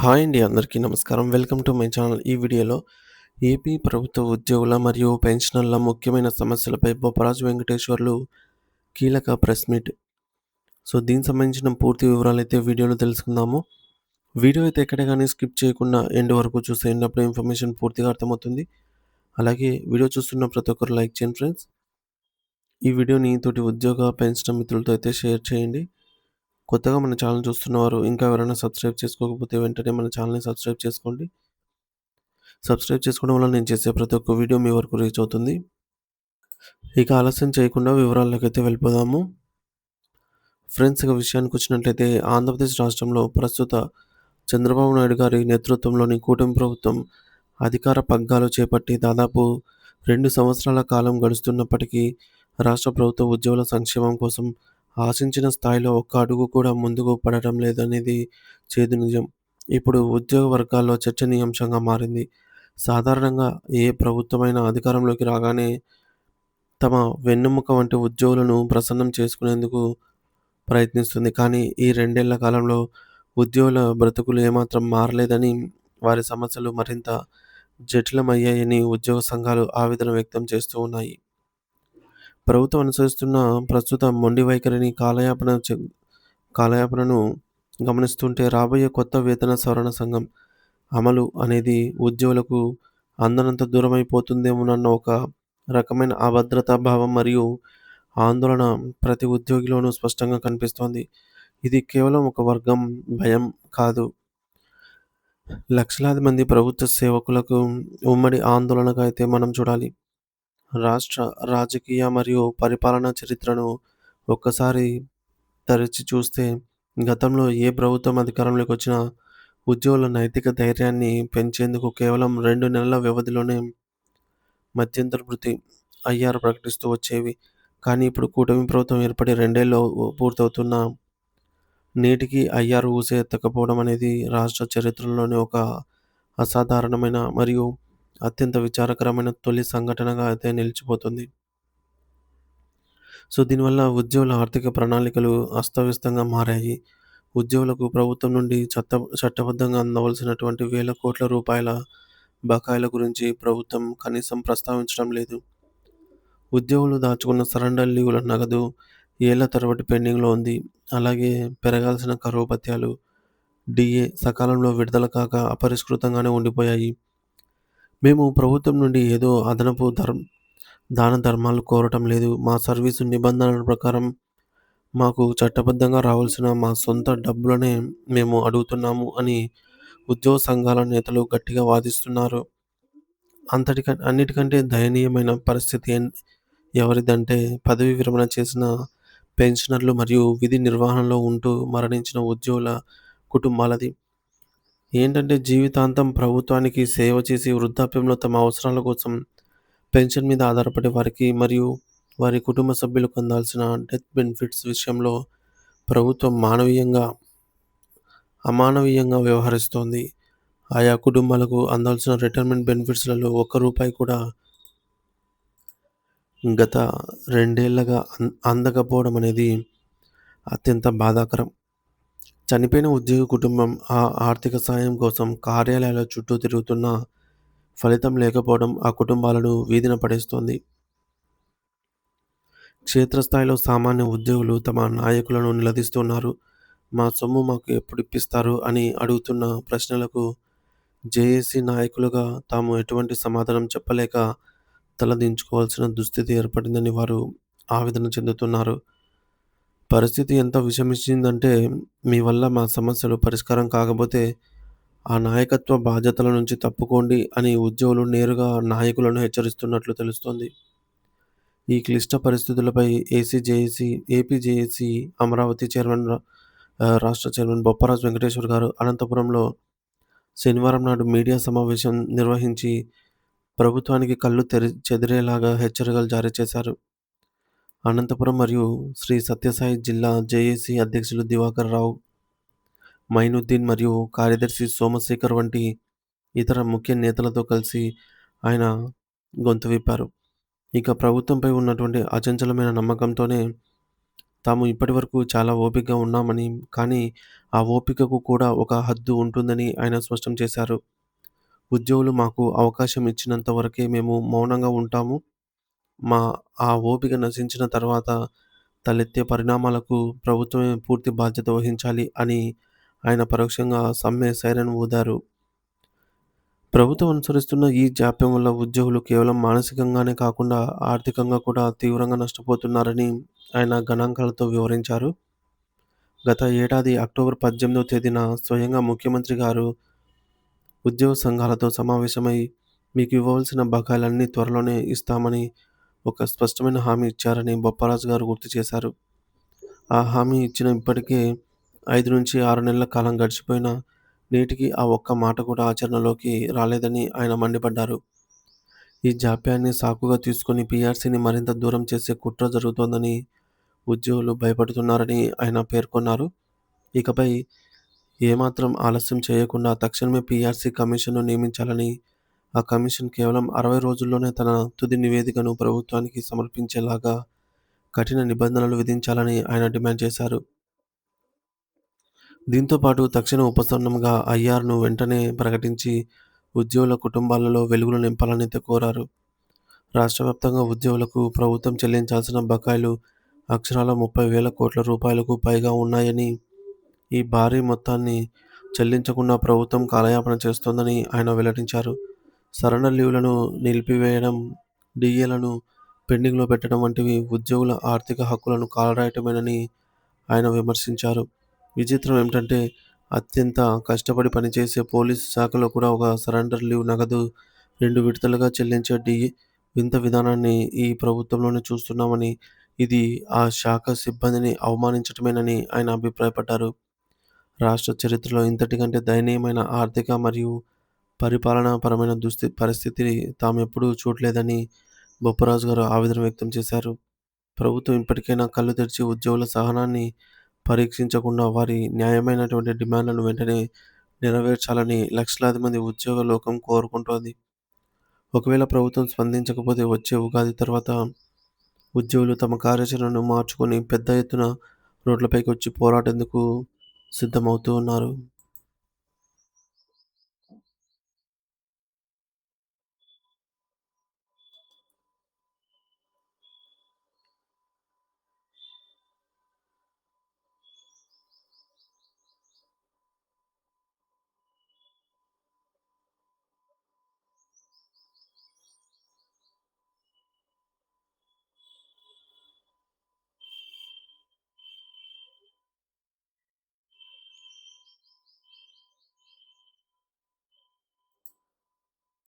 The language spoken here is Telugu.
హాయ్ అండి. అందరికీ నమస్కారం. Welcome to my channel. ఈ వీడియోలో ఏపీ ప్రభుత్వ ఉద్యోగుల మరియు పెన్షనర్ల ముఖ్యమైన సమస్యలపై బొప్పరాజు వెంకటేశ్వర్లు కీలక ప్రెస్ మీట్. దీనికి సంబంధించిన పూర్తి వివరాలైతే వీడియోలో తెలుసుకుందాము. వీడియో అయితే ఎక్కడ గాని స్కిప్ చేయకుండా ఎండ్ వరకు చూసేయండి. అప్పుడు ఇన్ఫర్మేషన్ పూర్తిగా అర్థమవుతుంది. అలాగే వీడియో చూస్తున్న ప్రతి ఒక్కరు లైక్ చేయండి ఫ్రెండ్స్. ఈ వీడియోని తోటి ఉద్యోగ, పెన్షనర్ మిత్రులతో అయితే షేర్ చేయండి. కొత్తగా మన ఛానల్ చూస్తున్నవారు ఇంకా ఎవరైనా సబ్స్క్రైబ్ చేసుకోకపోతే వెంటనే మన ఛానల్‌ని సబ్స్క్రైబ్ చేసుకోండి. సబ్స్క్రైబ్ చేసుకోవడం వల్ల నేను చేసే ప్రతి ఒక్క వీడియో మీ వరకు రీచ్ అవుతుంది. ఇక ఆలస్యం చేయకుండా వివరాల్లోకైతే వెళ్ళిపోదాము. ఫ్రెండ్స్, ఇక విషయానికొచ్చినట్లయితే ఆంధ్రప్రదేశ్ రాష్ట్రంలో ప్రస్తుత చంద్రబాబు నాయుడు గారి నేతృత్వంలోని కూటమి ప్రభుత్వం అధికార పగ్గాలు చేపట్టి దాదాపు 2 సంవత్సరాల కాలం గడుస్తున్నప్పటికీ రాష్ట్ర ప్రభుత్వ ఉద్యోగుల సంక్షేమం కోసం ఆశించిన స్థాయిలో ఒక్క అడుగు కూడా ముందుకు పడటం లేదనేది చేదు నిజం. ఇప్పుడు ఉద్యోగ వర్గాల్లో చర్చనీయాంశంగా మారింది. సాధారణంగా ఏ ప్రభుత్వమైనా అధికారంలోకి రాగానే తమ వెన్నెముక వంటి ఉద్యోగులను ప్రసన్నం చేసుకునేందుకు ప్రయత్నిస్తుంది. కానీ ఈ 2 ఏళ్ల కాలంలో ఉద్యోగుల బ్రతుకులు ఏమాత్రం మారలేదని, వారి సమస్యలు మరింత జటిలమయ్యాయని ఉద్యోగ సంఘాలు ఆవేదన వ్యక్తం చేస్తూ ఉన్నాయి. ప్రభుత్వం అనుసరిస్తున్న ప్రస్తుత మొండి వైఖరిని కాలయాపనను గమనిస్తుంటే రాబోయే కొత్త వేతన సవరణ సంఘం అమలు అనేది ఉద్యోగులకు అందనంత దూరమైపోతుందేమోనన్న ఒక రకమైన అభద్రతా భావం మరియు ఆందోళన ప్రతి ఉద్యోగిలోనూ స్పష్టంగా కనిపిస్తోంది. ఇది కేవలం ఒక వర్గం భయం కాదు. లక్షలాది మంది ప్రభుత్వ సేవకులకు ఉమ్మడి ఆందోళనగా అయితే మనం చూడాలి. రాష్ట్ర రాజకీయ మరియు పరిపాలనా చరిత్రను ఒక్కసారి తరచి చూస్తే గతంలో ఏ ప్రభుత్వం అధికారంలోకి వచ్చినా ఉద్యోగుల నైతిక ధైర్యాన్ని పెంచేందుకు కేవలం 2 నెలల వ్యవధిలోనే మధ్యంతర భృతి, ఐఆర్ ప్రకటిస్తూ వచ్చేవి. కానీ ఇప్పుడు కూటమి ప్రభుత్వం ఏర్పడి 2 ఏళ్లు పూర్తవుతున్నా నేటికి ఐఆర్ ఊసే ఎత్తకపోవడం అనేది రాష్ట్ర చరిత్రలోనే ఒక అసాధారణమైన మరియు అత్యంత విచారకరమైన తొలి సంఘటనగా అయితే నిలిచిపోతుంది. దీనివల్ల ఉద్యోగుల ఆర్థిక ప్రణాళికలు అస్తవ్యస్తంగా మారాయి. ఉద్యోగులకు ప్రభుత్వం నుండి చట్టబద్ధంగా అందవలసినటువంటి వేల కోట్ల రూపాయల బకాయిల గురించి ప్రభుత్వం కనీసం ప్రస్తావించడం లేదు. ఉద్యోగులు దాచుకున్న సరెండర్ లీవుల నగదు ఏళ్ల తరబడి పెండింగ్‌లో ఉంది. అలాగే పెరగాల్సిన కరువు భత్యాలు, డీఏ సకాలంలో విడుదల కాక అపరిష్కృతంగానే ఉండిపోయాయి. మేము ప్రభుత్వం నుండి ఏదో అదనపు దాన ధర్మాలు కోరటం లేదు. మా సర్వీసు నిబంధనల ప్రకారం మాకు చట్టబద్ధంగా రావాల్సిన మా సొంత డబ్బులనే మేము అడుగుతున్నాము అని ఉద్యోగ సంఘాల నేతలు గట్టిగా వాదిస్తున్నారు. అన్నిటికంటే దయనీయమైన పరిస్థితి ఎవరిదంటే పదవీ విరమణ చేసిన పెన్షనర్లు మరియు విధి నిర్వహణలో ఉంటూ మరణించిన ఉద్యోగుల కుటుంబాలది. ఏంటంటే జీవితాంతం ప్రభుత్వానికి సేవ చేసి వృద్ధాప్యంలో తమ అవసరాల కోసం పెన్షన్ మీద ఆధారపడే వారికి మరియు వారి కుటుంబ సభ్యులకు అందాల్సిన డెత్ బెనిఫిట్స్ విషయంలో ప్రభుత్వం అమానవీయంగా వ్యవహరిస్తోంది. ఆయా కుటుంబాలకు అందాల్సిన రిటైర్మెంట్ బెనిఫిట్స్‌లలో ఒక్క రూపాయి కూడా గత 2 ఏళ్లుగా అందకపోవడం అనేది అత్యంత బాధాకరం. చనిపోయిన ఉద్యోగి కుటుంబం ఆ ఆర్థిక సాయం కోసం కార్యాలయాల చుట్టూ తిరుగుతున్నా ఫలితం లేకపోవడం ఆ కుటుంబాలను వీధిన పడేస్తోంది. క్షేత్రస్థాయిలో సామాన్య ఉద్యోగులు తమ నాయకులను నిలదీస్తున్నారు. మా సొమ్ము మాకు ఎప్పుడు ఇప్పిస్తారు అని అడుగుతున్న ప్రశ్నలకు జేఏసీ నాయకులుగా తాము ఎటువంటి సమాధానం చెప్పలేక తలదించుకోవాల్సిన దుస్థితి ఏర్పడిందని వారు ఆవేదన చెందుతున్నారు. పరిస్థితి ఎంత విషమించిందంటే మీ వల్ల మా సమస్యలు పరిష్కారం కాకపోతే ఆ నాయకత్వ బాధ్యతల నుంచి తప్పుకోండి అని ఉద్యోగులు నేరుగా నాయకులను హెచ్చరిస్తున్నట్లు తెలుస్తోంది. ఈ క్లిష్ట పరిస్థితులపై ఏపీ జేఏసీ అమరావతి రాష్ట్ర చైర్మన్ బొప్పరాజు వెంకటేశ్వర్ గారు అనంతపురంలో శనివారం నాడు మీడియా సమావేశం నిర్వహించి ప్రభుత్వానికి కళ్ళు చెదిరేలాగా హెచ్చరికలు జారీ చేశారు. అనంతపురం మరియు శ్రీ సత్యసాయి జిల్లా జేఏసీ అధ్యక్షులు దివాకర్ రావు, మైనుద్దీన్ మరియు కార్యదర్శి సోమశేఖర్ వంటి ఇతర ముఖ్య నేతలతో కలిసి ఆయన గొంతు విప్పారు. ఇక ప్రభుత్వంపై ఉన్నటువంటి అచంచలమైన నమ్మకంతోనే తాము ఇప్పటివరకు చాలా ఓపికగా ఉన్నామని, కానీ ఆ ఓపికకు కూడా ఒక హద్దు ఉంటుందని ఆయన స్పష్టం చేశారు. ఉద్యోగులు మాకు అవకాశం ఇచ్చినంత వరకే మేము మౌనంగా ఉంటాము. మా ఆ ఓపిక నశించిన తర్వాత తలెత్తే పరిణామాలకు ప్రభుత్వమే పూర్తి బాధ్యత వహించాలి అని ఆయన పరోక్షంగా సమ్మె సైరన్ ఊదారు. ప్రభుత్వం అనుసరిస్తున్న ఈ జాప్యం వల్ల ఉద్యోగులు కేవలం మానసికంగానే కాకుండా ఆర్థికంగా కూడా తీవ్రంగా నష్టపోతున్నారని ఆయన గణాంకాలతో వివరించారు. గత ఏడాది అక్టోబర్ 18వ తేదీన స్వయంగా ముఖ్యమంత్రి గారు ఉద్యోగ సంఘాలతో సమావేశమై మీకు ఇవ్వవలసిన బకాయిలన్నీ త్వరలోనే ఇస్తామని ఒక స్పష్టమైన హామీ ఇచ్చారని బొప్పరాజు గారు గుర్తు చేశారు. ఆ హామీ ఇచ్చిన ఇప్పటికే 5-6 నెలల కాలం గడిచిపోయినా నేటికి ఆ ఒక్క మాట కూడా ఆచరణలోకి రాలేదని ఆయన మండిపడ్డారు. ఈ జాప్యాన్ని సాకుగా తీసుకొని పీఆర్సీని మరింత దూరం చేసే కుట్ర జరుగుతోందని ఉద్యోగులు భయపడుతున్నారని ఆయన పేర్కొన్నారు. ఇకపై ఏమాత్రం ఆలస్యం చేయకుండా తక్షణమే పీఆర్సీ కమిషన్‌ను నియమించాలని, ఆ కమిషన్ కేవలం 60 రోజుల్లోనే తన తుది నివేదికను ప్రభుత్వానికి సమర్పించేలాగా కఠిన నిబంధనలు విధించాలని ఆయన డిమాండ్ చేశారు. దీంతో పాటు తక్షణ ఉపశమనంగా ఐఆర్‌ను వెంటనే ప్రకటించి ఉద్యోగుల కుటుంబాలలో వెలుగులు నింపాలని కోరారు. రాష్ట్ర వ్యాప్తంగా ఉద్యోగులకు ప్రభుత్వం చెల్లించాల్సిన బకాయిలు అక్షరాల 30,000 కోట్ల రూపాయలకు పైగా ఉన్నాయని, ఈ భారీ మొత్తాన్ని చెల్లించకుండా ప్రభుత్వం కాలయాపన చేస్తోందని ఆయన వెల్లడించారు. సరెండర్ లీవ్‌లను నిలిపివేయడం, డీఏలను పెండింగ్‌లో పెట్టడం వంటివి ఉద్యోగుల ఆర్థిక హక్కులను కాలరాయటమేనని ఆయన విమర్శించారు. విచిత్రం ఏమిటంటే అత్యంత కష్టపడి పనిచేసే పోలీసు శాఖలో కూడా ఒక సరెండర్ లీవ్ నగదు 2 విడతలుగా చెల్లించే వింత విధానాన్ని ఈ ప్రభుత్వంలోనే చూస్తున్నామని, ఇది ఆ శాఖ సిబ్బందిని అవమానించటమేనని ఆయన అభిప్రాయపడ్డారు. రాష్ట్ర చరిత్రలో ఇంతటి కంటే దయనీయమైన ఆర్థిక మరియు పరిపాలనాపరమైన పరిస్థితిని తామెప్పుడూ చూడలేదని బొప్పరాజు గారు ఆవేదన వ్యక్తం చేశారు. ప్రభుత్వం ఇప్పటికైనా కళ్ళు తెరిచి ఉద్యోగుల సహనాన్ని పరీక్షించకుండా వారి న్యాయమైనటువంటి డిమాండ్లను వెంటనే నెరవేర్చాలని లక్షలాది మంది ఉద్యోగ లోకం కోరుకుంటోంది. ఒకవేళ ప్రభుత్వం స్పందించకపోతే వచ్చే ఉగాది తర్వాత ఉద్యోగులు తమ కార్యాచరణను మార్చుకొని పెద్ద ఎత్తున రోడ్లపైకి వచ్చి పోరాటేందుకు సిద్ధమవుతూ ఉన్నారు.